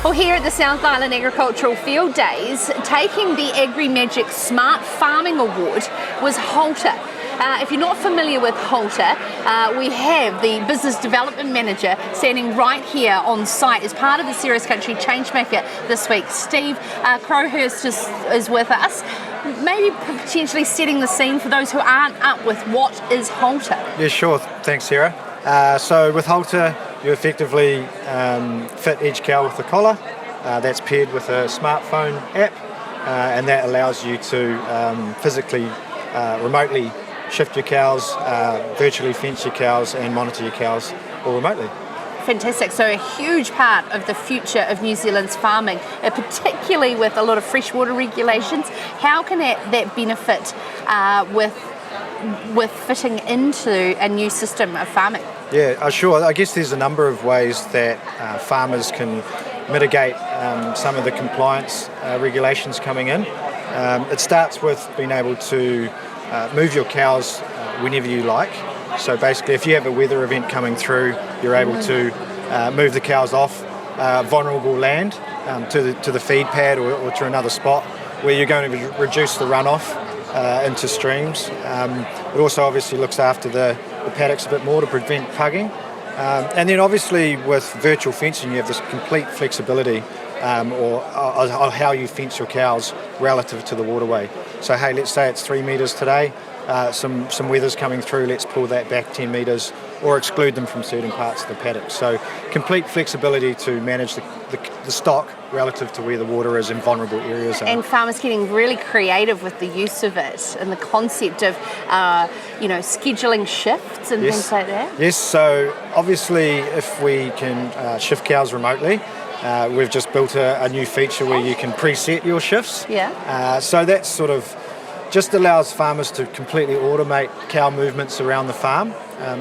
Well, here at the South Island Agricultural Fieldays, taking the Agri Magic Smart Farming Award was Halter. If you're not familiar with Halter, we have the Business Development Manager standing right here on site as part of the Serious Country Changemaker this week. Steve Crowhurst is with us. Maybe potentially setting the scene for those who aren't up with what is Halter. Yeah, sure. Thanks, Sarah. So with Halter, you effectively fit each cow with a collar. That's paired with a smartphone app, and that allows you to physically, remotely shift your cows, virtually fence your cows and monitor your cows all remotely. Fantastic. So a huge part of the future of New Zealand's farming, particularly with a lot of freshwater regulations. How can that benefit with fitting into a new system of farming? Yeah, sure. I guess there's a number of ways that farmers can mitigate some of the compliance regulations coming in. It starts with being able to move your cows whenever you like. So basically, if you have a weather event coming through, you're able to move the cows off vulnerable land to the feed pad or to another spot where you're going to reduce the runoff into streams. It also obviously looks after the paddocks a bit more to prevent pugging. And then obviously with virtual fencing, you have this complete flexibility or how you fence your cows relative to the waterway. So hey, let's say it's 3 metres today, some weather's coming through, let's pull that back 10 metres or exclude them from certain parts of the paddock. So complete flexibility to manage the stock relative to where the water is in vulnerable areas. And farmers getting really creative with the use of it and the concept of scheduling shifts and things like that. Yes, so obviously if we can shift cows remotely, we've just built a new feature where you can preset your shifts. Yeah. So that sort of just allows farmers to completely automate cow movements around the farm.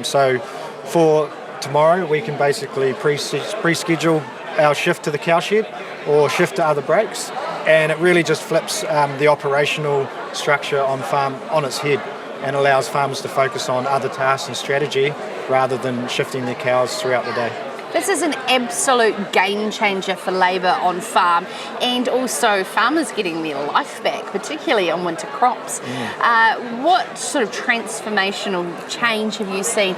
So for tomorrow, we can basically pre-schedule our shift to the cow shed or shift to other breaks, and it really just flips the operational structure on farm on its head and allows farmers to focus on other tasks and strategy rather than shifting their cows throughout the day. This is an absolute game changer for labour on farm and also farmers getting their life back, particularly on winter crops. What sort of transformational change have you seen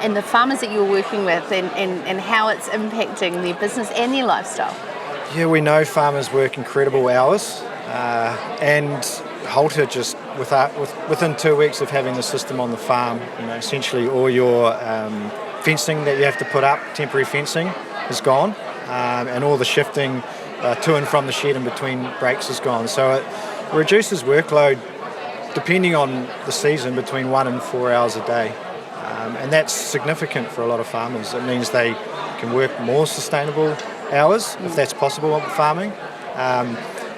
in the farmers that you're working with and how it's impacting their business and their lifestyle? Yeah, we know farmers work incredible hours and Halter just within 2 weeks of having the system on the farm, essentially all your fencing that you have to put up, temporary fencing, is gone, and all the shifting to and from the shed in between breaks is gone. So it reduces workload, depending on the season, between 1 and 4 hours a day, and that's significant for a lot of farmers. It means they can work more sustainable hours, if that's possible with farming.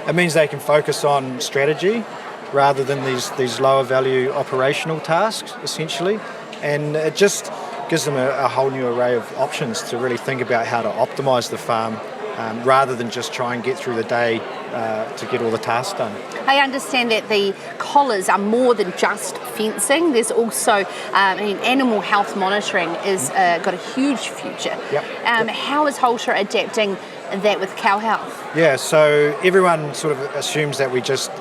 It means they can focus on strategy rather than these lower value operational tasks, essentially, and it just gives them a whole new array of options to really think about how to optimise the farm rather than just try and get through the day to get all the tasks done. I understand that the collars are more than just fencing. There's also animal health monitoring is got a huge future. Yep. How is Halter adapting that with cow health? Yeah, so everyone sort of assumes that we just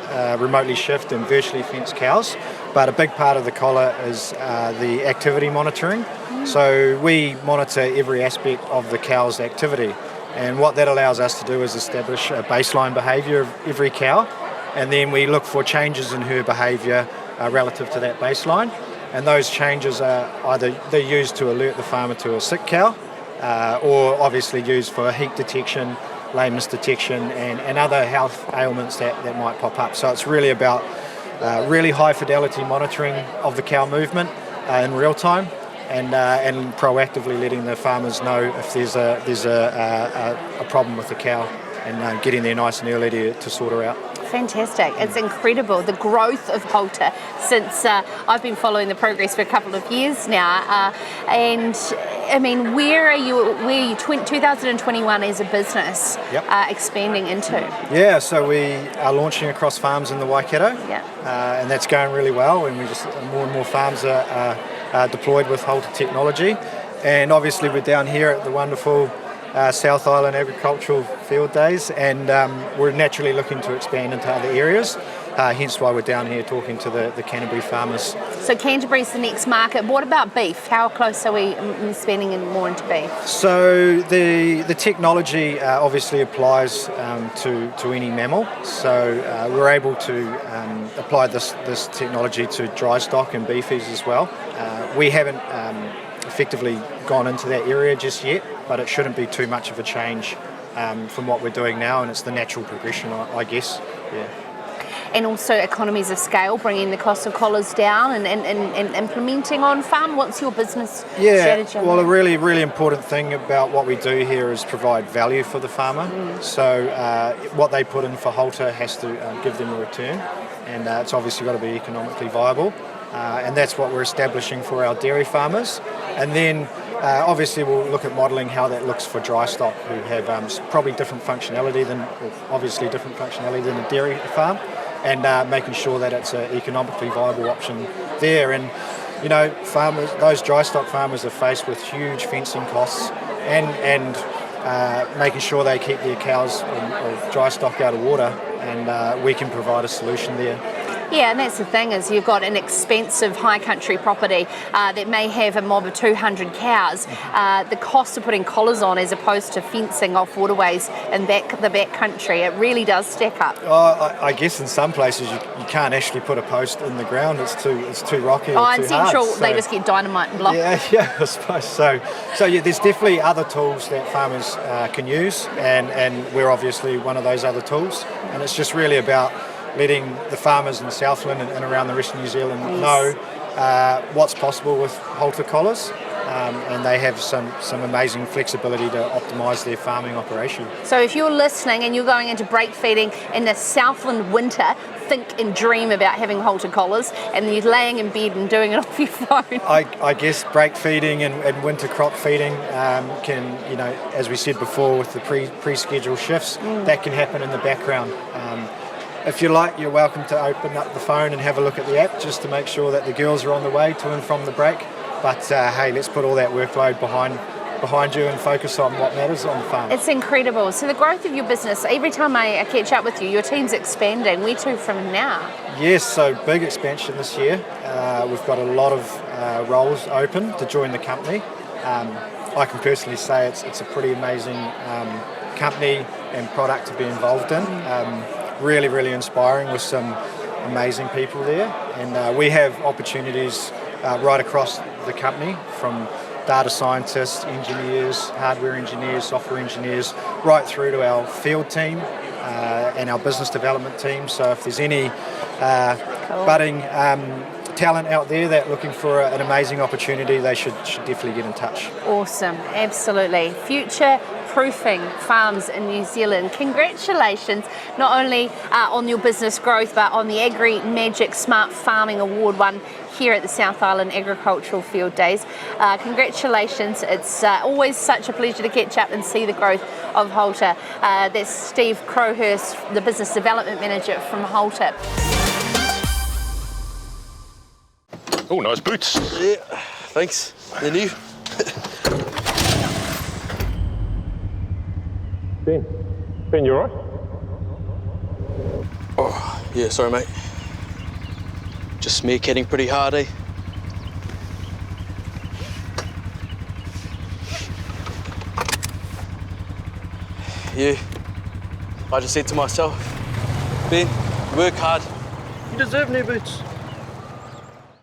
remotely shift and virtually fence cows, but a big part of the collar is the activity monitoring. So we monitor every aspect of the cow's activity, and what that allows us to do is establish a baseline behaviour of every cow, and then we look for changes in her behaviour relative to that baseline, and those changes are either they're used to alert the farmer to a sick cow, or obviously used for heat detection, lameness detection, and other health ailments that might pop up. So it's really about really high fidelity monitoring of the cow movement in real time, and proactively letting the farmers know if there's a problem with the cow, and getting there nice and early to sort her out. Fantastic. It's incredible, the growth of Halter since I've been following the progress for a couple of years now. And I mean, where are you 2021 as a business expanding into? Yeah, so we are launching across farms in the Waikato, and that's going really well, and more and more farms are deployed with Halter technology. And obviously we're down here at the wonderful South Island Agricultural Fieldays, and we're naturally looking to expand into other areas. Hence why we're down here talking to the Canterbury farmers. So Canterbury's the next market. What about beef? How close are we spending more into beef? So the technology obviously applies to any mammal. So we're able to apply this technology to dry stock and beefies as well. We haven't effectively gone into that area just yet, but it shouldn't be too much of a change from what we're doing now, and it's the natural progression, I guess. Yeah. And also economies of scale, bringing the cost of collars down and implementing on farm. What's your business strategy? Well, a really, really important thing about what we do here is provide value for the farmer. So what they put in for Halter has to give them a return, and it's obviously got to be economically viable. And that's what we're establishing for our dairy farmers. And then obviously we'll look at modelling how that looks for dry stock, who have probably different functionality than a dairy farm, and making sure that it's an economically viable option there. And you know, farmers, those dry stock farmers are faced with huge fencing costs and making sure they keep their cows or dry stock out of water, and we can provide a solution there. Yeah, and that's the thing, is you've got an expensive high country property that may have a mob of 200 cows. The cost of putting collars on as opposed to fencing off waterways in the back country, it really does stack up. I guess in some places you can't actually put a post in the ground. It's too rocky. Oh, in too Central hard, so they just get dynamite and block. Yeah, I suppose so. So yeah, there's definitely other tools that farmers can use, and we're obviously one of those other tools. And it's just really about letting the farmers in Southland and around the rest of New Zealand know what's possible with Halter collars, and they have some amazing flexibility to optimise their farming operation. So if you're listening and you're going into break feeding in the Southland winter, think and dream about having Halter collars, and you're laying in bed and doing it off your phone. I guess break feeding and winter crop feeding can, you know, as we said before, with the pre-scheduled shifts, that can happen in the background. If you like, you're welcome to open up the phone and have a look at the app just to make sure that the girls are on the way to and from the break. But hey, let's put all that workload behind you and focus on what matters on the farm. It's incredible. So the growth of your business, every time I catch up with you, your team's expanding. Where to from now? Yes, so big expansion this year. We've got a lot of roles open to join the company. I can personally say it's a pretty amazing company and product to be involved in. Really, really inspiring with some amazing people there, and we have opportunities right across the company, from data scientists, engineers, hardware engineers, software engineers, right through to our field team and our business development team. So if there's any budding talent out there that looking for an amazing opportunity, they should definitely get in touch. Awesome, absolutely. Future proofing farms in New Zealand. Congratulations not only on your business growth, but on the Agri Magic Smart Farming Award won here at the South Island Agricultural Fieldays. Congratulations. It's always such a pleasure to catch up and see the growth of Halter. That's Steve Crowhurst, the Business Development Manager from Halter. Oh, nice boots. Yeah, thanks. They're new. Ben, you alright? Oh, yeah, sorry, mate. Just meerkatting pretty hard, eh? Yeah, I just said to myself, Ben, work hard. You deserve new boots.